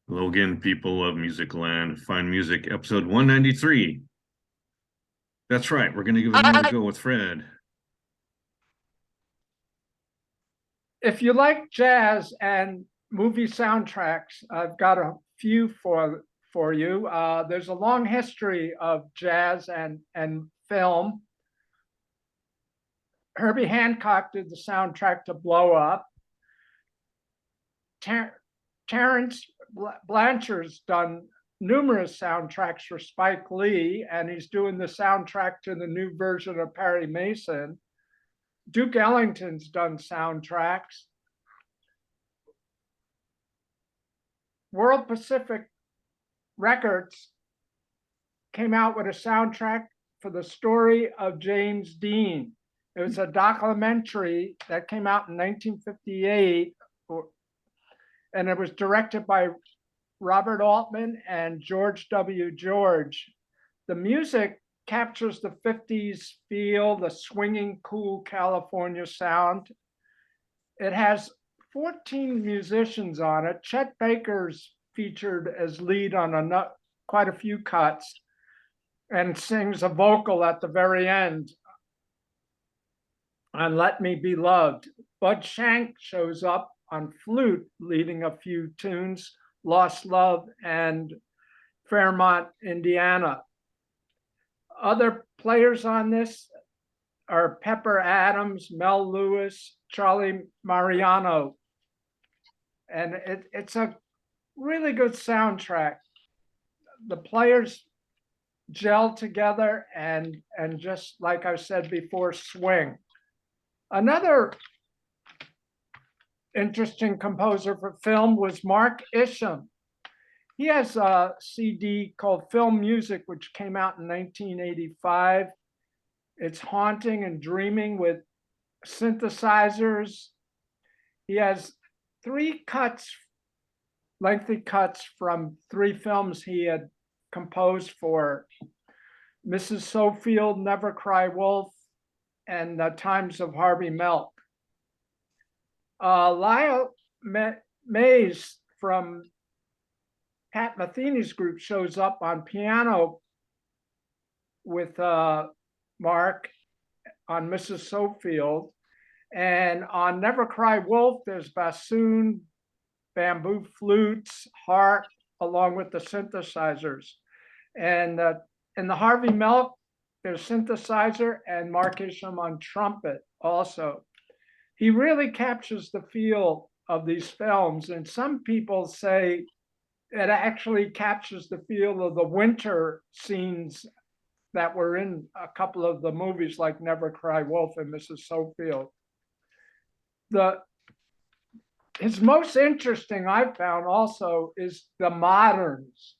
Hello again, people of Music Land. Fine Music, episode 193. That's right, we're going to give it another go with Fred. If you like jazz and movie soundtracks, I've got a few for you. There's a long history of jazz and film. Herbie Hancock did the soundtrack to Blow Up. Terrence Blanchard's done numerous soundtracks for Spike Lee, and he's doing the soundtrack to the new version of Perry Mason. Duke Ellington's done soundtracks. World Pacific Records came out with a soundtrack for the story of James Dean. It was a documentary that came out in 1958, and it was directed by Robert Altman and George W. George. The music captures the 50s feel, the swinging, cool California sound. It has 14 musicians on it. Chet Baker's featured as lead on quite a few cuts and sings a vocal at the very end on Let Me Be Loved. Bud Shank shows up on flute, leading a few tunes, Lost Love and Fairmont, Indiana. Other players on this are Pepper Adams, Mel Lewis, Charlie Mariano. And it's a really good soundtrack. The players gel together and just like I said before, swing. Another interesting composer for film was Mark Isham. He has a CD called Film Music, which came out in 1985. It's haunting and dreaming with synthesizers. He has lengthy cuts from 3 films he had composed for: Mrs. Sofield, Never Cry Wolf, and The Times of Harvey Milk. Lyle Mays from Pat Metheny's group shows up on piano with Mark on Mrs. Sofield. And on Never Cry Wolf, there's bassoon, bamboo flutes, harp, along with the synthesizers. And in the Harvey Milk, there's synthesizer and Mark Isham on trumpet also. He really captures the feel of these films. And some people say it actually captures the feel of the winter scenes that were in a couple of the movies like Never Cry Wolf and Mrs. Sofield. His most interesting, I've found also, is The Moderns.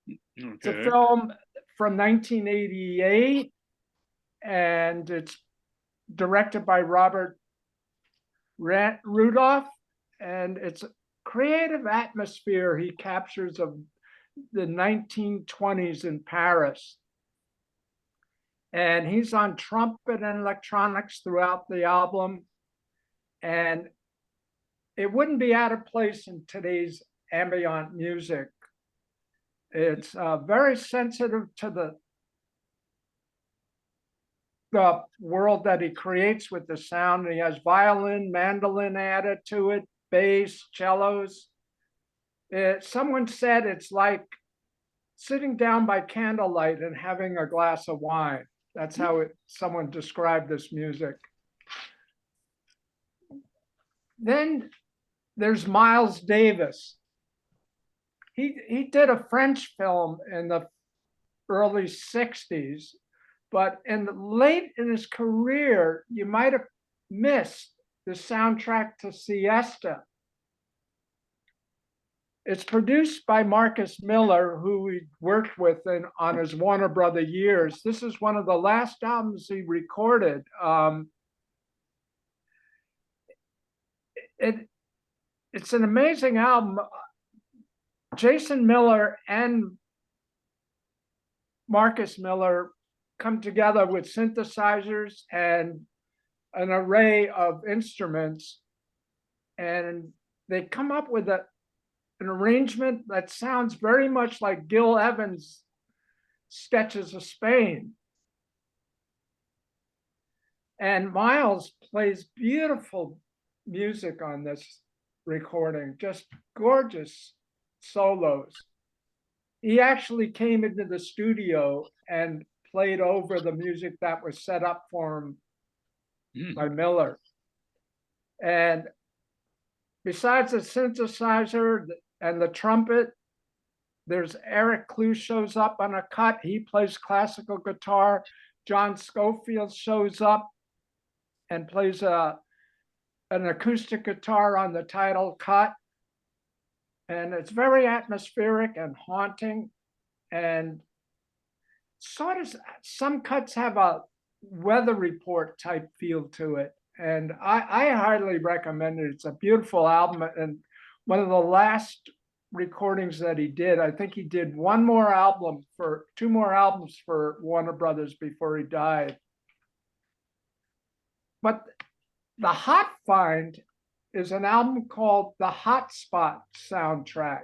Okay. It's a film from 1988, and it's directed by Robert Rudolph, and it's a creative atmosphere he captures of the 1920s in Paris. And he's on trumpet and electronics throughout the album. And it wouldn't be out of place in today's ambient music. It's very sensitive to the world that he creates with the sound. He has violin, mandolin added to it, bass, cellos. Someone said it's like sitting down by candlelight and having a glass of wine. That's how someone described this music. Then there's Miles Davis. He did a French film in the early 60s, but late in his career, you might have missed the soundtrack to Siesta. It's produced by Marcus Miller, who he worked with on his Warner Brother years. This is one of the last albums he recorded. It's an amazing album. Jason Miller and Marcus Miller come together with synthesizers and an array of instruments, and they come up with an arrangement that sounds very much like Gil Evans' Sketches of Spain. And Miles plays beautiful music on this recording, just gorgeous solos. He actually came into the studio and played over the music that was set up for him by Miller. And besides the synthesizer and the trumpet, there's Eric Clue shows up on a cut. He plays classical guitar. John Schofield shows up and plays an acoustic guitar on the title cut. And it's very atmospheric and haunting. And sort of some cuts have a weather report type feel to it. And I highly recommend it. It's a beautiful album. And one of the last recordings that he did, I think he did two more albums for Warner Brothers before he died. But the Hot Find is an album called The Hot Spot Soundtrack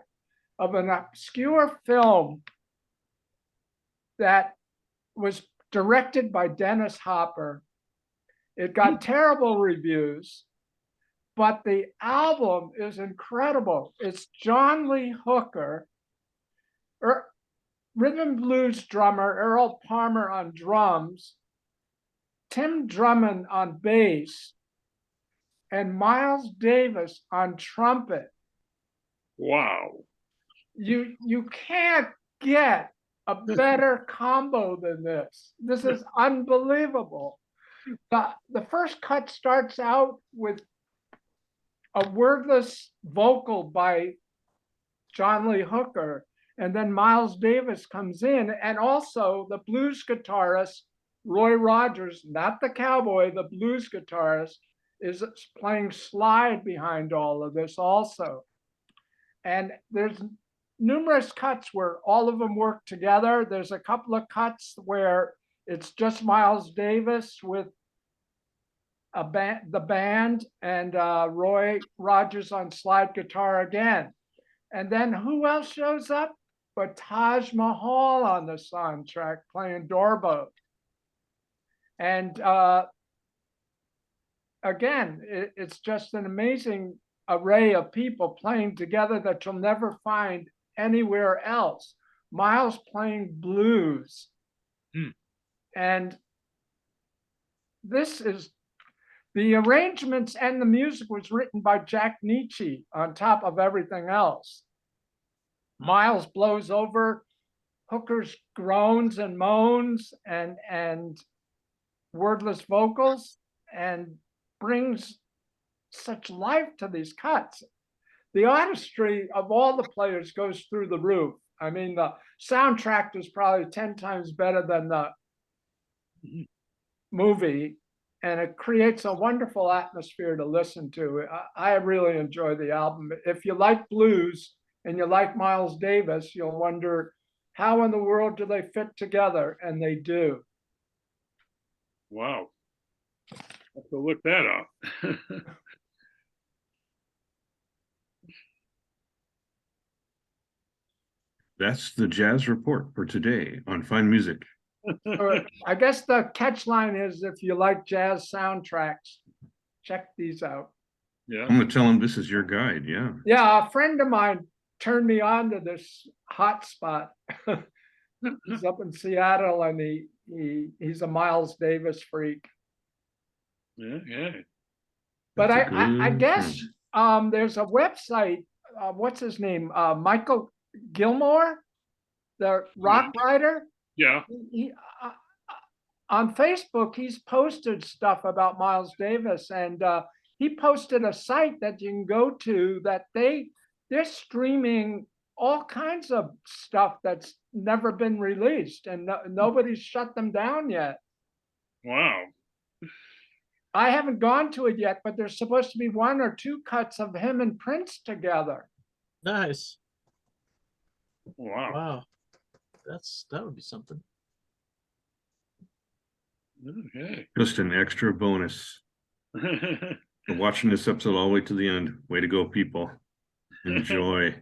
of an obscure film that was directed by Dennis Hopper. It got terrible reviews, but the album is incredible. It's John Lee Hooker, rhythm and blues drummer Earl Palmer on drums, Tim Drummond on bass, and Miles Davis on trumpet. Wow. You can't get a better combo than this. This is unbelievable. The first cut starts out with a wordless vocal by John Lee Hooker, and then Miles Davis comes in, and also the blues guitarist Roy Rogers, not the cowboy, the blues guitarist, is playing slide behind all of this also. And there's numerous cuts where all of them work together. There's a couple of cuts where it's just Miles Davis with the band and Roy Rogers on slide guitar again. And then who else shows up but Taj Mahal on the soundtrack playing Dorbo. And again, it's just an amazing array of people playing together that you'll never find anywhere else. Miles playing blues. And this is, the arrangements and the music was written by Jack Nietzsche on top of everything else. Miles blows over Hooker's groans and moans and wordless vocals and brings such life to these cuts. The artistry of all the players goes through the roof. I mean, the soundtrack is probably 10 times better than the movie, and it creates a wonderful atmosphere to listen to. I really enjoy the album. If you like blues and you like Miles Davis, you'll wonder how in the world do they fit together, and they do. Wow. Have to look that up. That's the jazz report for today on Fine Music. I guess the catch line is, if you like jazz soundtracks, check these out. Yeah. I'm gonna tell him this is your guide. Yeah. Yeah, a friend of mine turned me on to this hot spot. He's up in Seattle, and he's a Miles Davis freak. Yeah. But That's a I good guess friend. there's a website, what's his name? Michael Gilmore, the rock writer. Yeah. He on Facebook, he's posted stuff about Miles Davis, and he posted a site that you can go to that they're streaming all kinds of stuff that's never been released, and nobody's shut them down yet. Wow. I haven't gone to it yet, but there's supposed to be 1 or 2 cuts of him and Prince together. Nice. Wow. Wow. That would be something. Okay. Just an extra bonus. For watching this episode all the way to the end. Way to go, people. Enjoy.